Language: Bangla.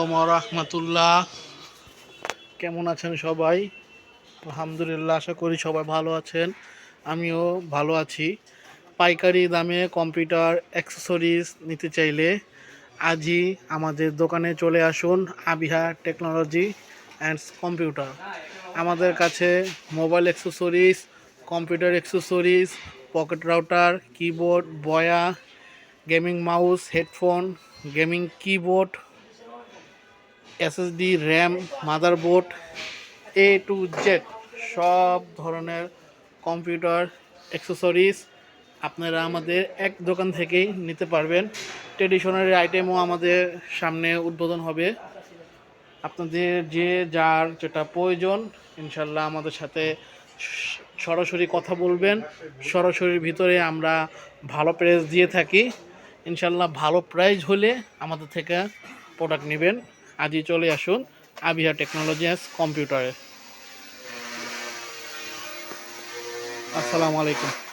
আলাইকুম ওয়া রাহমাতুল্লাহ। কেমন আছেন সবাই? আলহামদুলিল্লাহ, আশা করি সবাই ভালো আছেন। আমিও ভালো আছি। পাইকারি দামে কম্পিউটার অ্যাক্সেসরিজ নিতে চাইলে আজই আমাদের দোকানে চলে আসুন। Abiha technology and computer. আমাদের কাছে mobile accessories, computer accessories, pocket router, keyboard, বয়া, gaming mouse, headphone, gaming keyboard, SSD, RAM, motherboard, to Z সব ধরনের কম্পিউটার অ্যাক্সেসরিজ আপনারা আমাদের এক দোকান থেকেই নিতে পারবেন। ট্রেডিশনারি আইটেমও আমাদের সামনে উদ্বোধন হবে। আপনাদের যে যার যেটা প্রয়োজন ইনশাল্লাহ আমাদের সাথে সরাসরি কথা বলবেন। সরাসরির ভিতরে আমরা ভালো প্রাইস দিয়ে থাকি। ইনশাল্লাহ ভালো প্রাইস হলে আমাদের থেকে প্রোডাক্ট নেবেন। আজই চলে আসুন আবিহা টেকনোলজি অ্যান্ড কম্পিউটারে। আসসালামু আলাইকুম।